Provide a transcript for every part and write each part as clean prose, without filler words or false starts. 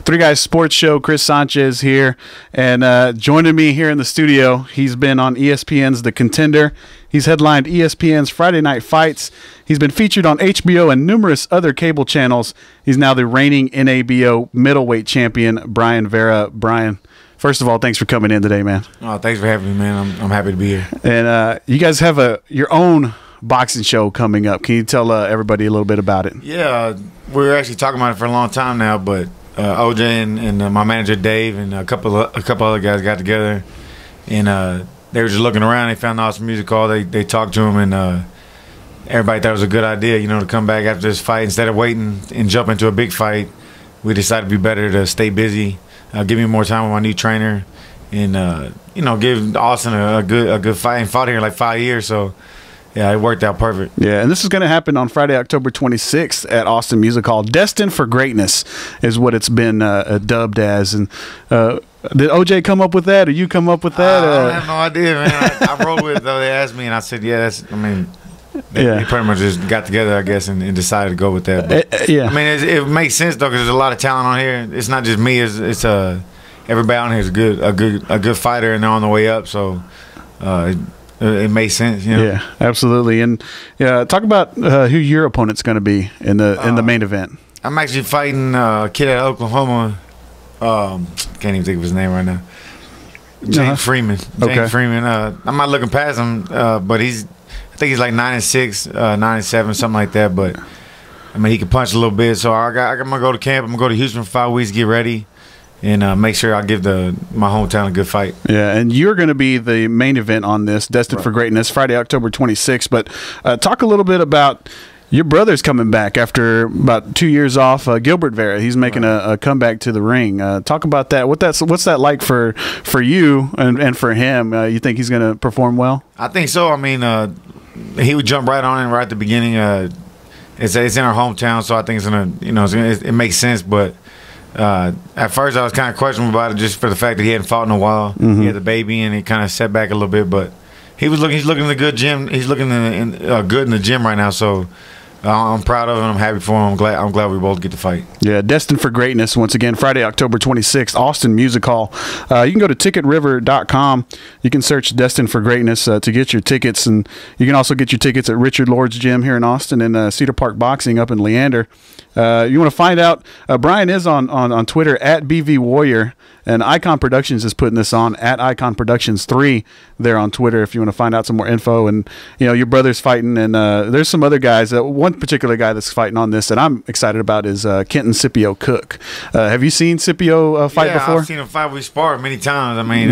Three Guys Sports Show. Chris Sanchez here, and joining me here in the studio, he's been on ESPN's The Contender. He's headlined ESPN's Friday Night Fights. He's been featured on HBO and numerous other cable channels. He's now the reigning NABO Middleweight Champion, Brian Vera. Brian, first of all, thanks for coming in today, man. Oh, thanks for having me, man. I'm happy to be here. And you guys have your own boxing show coming up. Can you tell everybody a little bit about it? Yeah, we were actually talking about it for a long time now, but OJ and my manager Dave and a couple other guys got together, and they were just looking around. They found the Awesome Music Hall. They talked to him, and everybody thought it was a good idea, to come back after this fight. Instead of waiting and jump into a big fight, we decided it'd be better to stay busy, give me more time with my new trainer, and give Austin a good fight. And fought here like 5 years, so. Yeah, it worked out perfect. Yeah, and this is going to happen on Friday, October 26th at Austin Music Hall. Destined for Greatness is what it's been dubbed as. And did OJ come up with that, or you come up with that? I have no idea, man. I rolled with it, though. They asked me, and I said, yeah, they pretty much just got together, I guess, and decided to go with that. But, yeah. I mean, it makes sense, though, because there's a lot of talent on here. It's not just me. It's everybody on here is a good fighter, and they're on the way up, so it makes sense, Yeah, absolutely. And talk about who your opponent's going to be in the main event. I'm actually fighting a kid at Oklahoma. Can't even think of his name right now. James Freeman. James Freeman. I'm not looking past him, but I think he's like 9-6, 9-7, something like that. But I mean, he can punch a little bit. So I'm gonna go to camp. I'm gonna go to Houston for 5 weeks, get ready, and make sure I give my hometown a good fight. Yeah, and you're going to be the main event on this, Destined for Greatness, Friday, October 26th. But talk a little bit about your brother's coming back after about 2 years off. Gilbert Vera, he's making a comeback to the ring. Talk about that. What's that like for you and for him? You think he's going to perform well? I think so. I mean, he would jump right on it right at the beginning. It's in our hometown, so I think it's gonna it makes sense, but. At first, I was kind of questionable about it just for the fact that he hadn't fought in a while. He had the baby, and it kind of set back a little bit. But he's looking in a good gym. He's looking good in the gym right now. So I'm proud of him. I'm happy for him. I'm glad we both get to fight. Yeah, Destined for Greatness once again, Friday, October 26th, Austin Music Hall. You can go to ticketriver.com. You can search Destined for Greatness to get your tickets, and you can also get your tickets at Richard Lord's Gym here in Austin and Cedar Park Boxing up in Leander. You want to find out, Brian is on Twitter at BV Warrior, and Icon Productions is putting this on at Icon Productions 3 there on Twitter if you want to find out some more info. And your brother's fighting, and there's some other guys. One particular guy that's fighting on this that I'm excited about is Kenton Scipio Cook. Have you seen Scipio fight before? I've seen him fight. We sparred many times. I mean,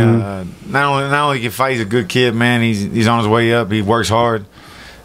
not only he can fight, he's a good kid, man. He's on his way up. He works hard.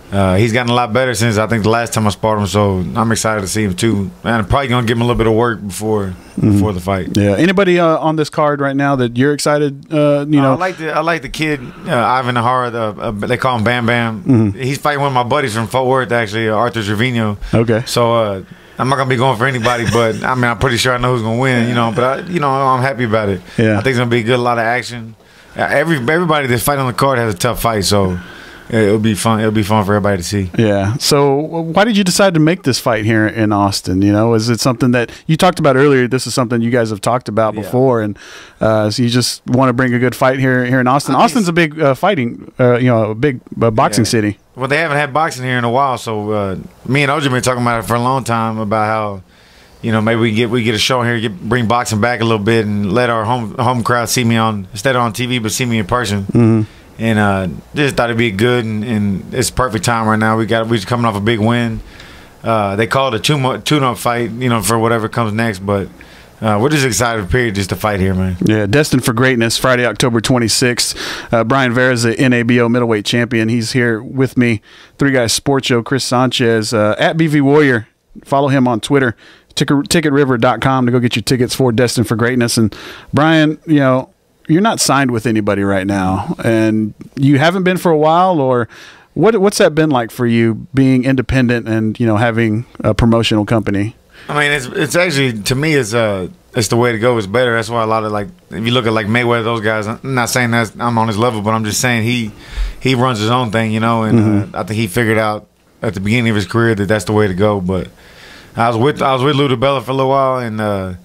He's gotten a lot better since I think the last time I sparred him, so I'm excited to see him too. And I'm probably gonna give him a little bit of work before the fight. Yeah. Anybody on this card right now that you're excited? I like the kid Ivan Nahara. They call him Bam Bam. He's fighting one of my buddies from Fort Worth, actually, Arthur Trevino. Okay. So I'm not gonna be going for anybody, but I mean, I'm pretty sure I know who's gonna win. But I'm happy about it. Yeah. I think it's gonna be a lot of action. Everybody that's fighting on the card has a tough fight, so. It'll be fun. It'll be fun for everybody to see. Yeah. So, why did you decide to make this fight here in Austin? Is it something that you talked about earlier? This is something you guys have talked about before, and so you just want to bring a good fight here in Austin. Austin's a big fighting, a big boxing city. Well, they haven't had boxing here in a while, so me and OJ have been talking about it for a long time about how, maybe we get a show here, bring boxing back a little bit, and let our home crowd see me instead of on TV, but see me in person. And just thought it'd be good, and it's perfect time right now. We're just coming off a big win. They call it a tune-up fight, for whatever comes next. But we're just excited, period, just to fight here, man. Yeah, Destined for Greatness, Friday, October 26th. Brian Vera is the NABO Middleweight Champion. He's here with me. Three Guys Sports Show, Chris Sanchez, at BV Warrior. Follow him on Twitter. Ticketriver.com to go get your tickets for Destined for Greatness. And Brian, you're not signed with anybody right now, and you haven't been for a while, or what's that been like for you, being independent and having a promotional company? I mean, it's actually, to me, it's the way to go. It's better. That's why a lot of, if you look at Mayweather, those guys. I'm not saying that I'm on his level, but I'm just saying he runs his own thing, and I think he figured out at the beginning of his career that that's the way to go. But I was with Lou DiBella for a little while, and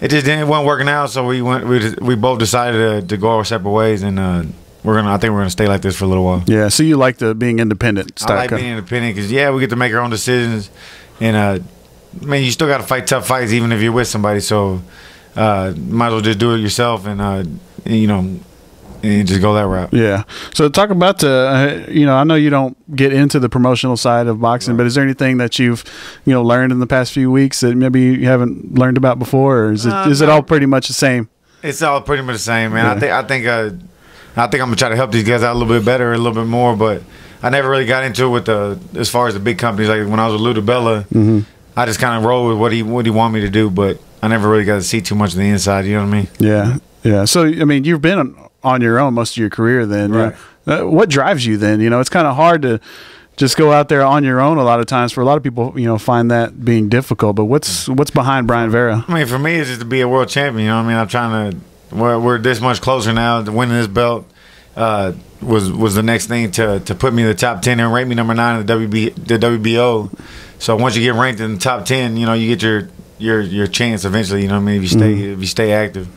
it just wasn't working out. So we both decided to go our separate ways, and I think we're gonna stay like this for a little while. Yeah. So you like the being independent? I like being independent because we get to make our own decisions, and man, you still got to fight tough fights even if you're with somebody. So might as well just do it yourself, and and just go that route. Yeah. So talk about I know you don't get into the promotional side of boxing, but is there anything that you've, learned in the past few weeks that maybe you haven't learned about before, or is it all pretty much the same? It's all pretty much the same, man. Yeah. I think I'm gonna try to help these guys out a little bit better, a little bit more, but I never really got into it with as far as the big companies. Like when I was with Lou DiBella, I just kind of rolled with what he wanted me to do, but I never really got to see too much of the inside. You know what I mean? Yeah. Yeah. So I mean, you've been on your own most of your career then. Right. What drives you then? It's kind of hard to just go out there on your own a lot of times. For a lot of people, find that being difficult. But what's behind Brian Vera? I mean, for me, it's just to be a world champion. You know what I mean? I'm trying to. We're this much closer now. To winning this belt was the next thing to put me in the top 10 and rank me number 9 in the WBO. So once you get ranked in the top 10, you get your chance eventually. You know what I mean? If you stay active,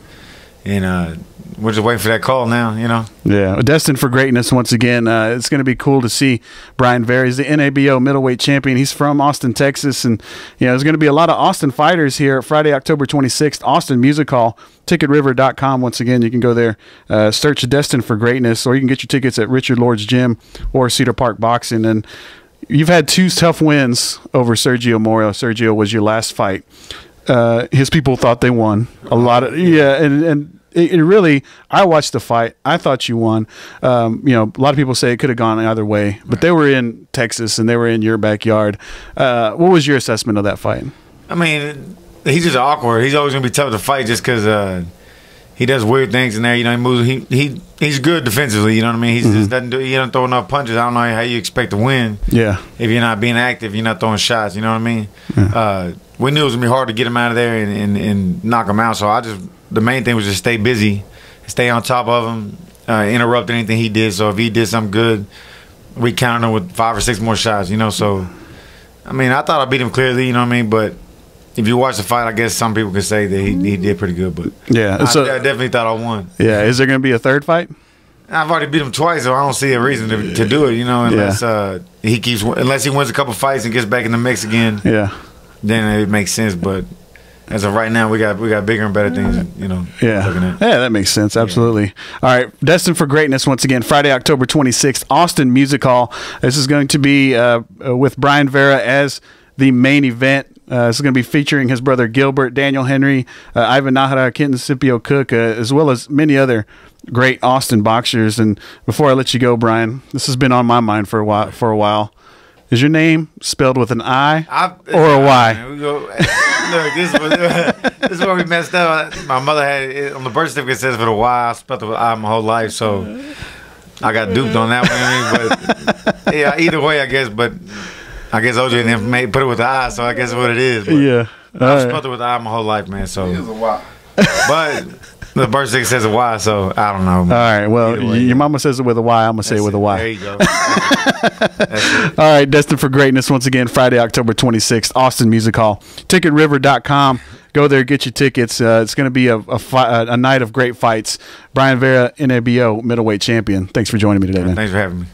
and we're just waiting for that call now. Yeah, destined for greatness once again. It's going to be cool to see Brian Vera. He's the NABO Middleweight Champion. He's from Austin, Texas, and there's going to be a lot of Austin fighters here Friday, October 26th, Austin Music Hall. TicketRiver.com. Once again, you can go there, search Destined for Greatness, or you can get your tickets at Richard Lord's Gym or Cedar Park Boxing. And you've had 2 tough wins over Sergio Moro. Sergio was your last fight. His people thought they won a lot of and it really, I watched the fight. I thought you won. A lot of people say it could have gone either way, but they were in Texas and they were in your backyard. What was your assessment of that fight? I mean, he's just awkward. He's always gonna be tough to fight just because he does weird things in there. He moves. He's good defensively. You know what I mean? He just doesn't he don't throw enough punches. I don't know how you expect to win. Yeah. If you're not being active, you're not throwing shots. You know what I mean? Yeah. We knew it was gonna be hard to get him out of there and knock him out. So the main thing was just stay busy, stay on top of him, interrupt anything he did. So if he did something good, we counted him with 5 or 6 more shots. So I mean, I thought I beat him clearly. You know what I mean? But if you watch the fight, I guess some people could say that he did pretty good. But yeah, I definitely thought I won. Yeah, is there going to be a third fight? I've already beat him twice, so I don't see a reason to do it. Unless unless he wins a couple fights and gets back in the mix again. Yeah, then it makes sense. But as of right now, we got bigger and better things. Yeah, looking at. Yeah, that makes sense. Absolutely. Yeah. All right, Destined for Greatness once again, Friday, October 26th, Austin Music Hall. This is going to be with Brian Vera as the main event. This is going to be featuring his brother Gilbert, Daniel Henry, Ivan Nahara, Kenton Scipio Cook, as well as many other great Austin boxers. And before I let you go, Brian, this has been on my mind for a while. Is your name spelled with an I or a Y? Look, this is where we messed up. My mother had it on the birth certificate, it says with a Y. I spelled it with an I my whole life, so I got duped on that one. But yeah, either way, I guess. But I guess OJ then put it with the I, so I guess it's what it is. But yeah, I've spelled it with the I my whole life, man. So it is a Y. But the birth certificate says a Y, so I don't know. All right, well, your mama says it with a Y. I'm gonna say it with a Y. There you go. All right, Destined for Greatness once again, Friday, October 26th, Austin Music Hall. TicketRiver.com. Go there, get your tickets. It's going to be a night of great fights. Brian Vera, NABO Middleweight Champion. Thanks for joining me today, man. Thanks for having me.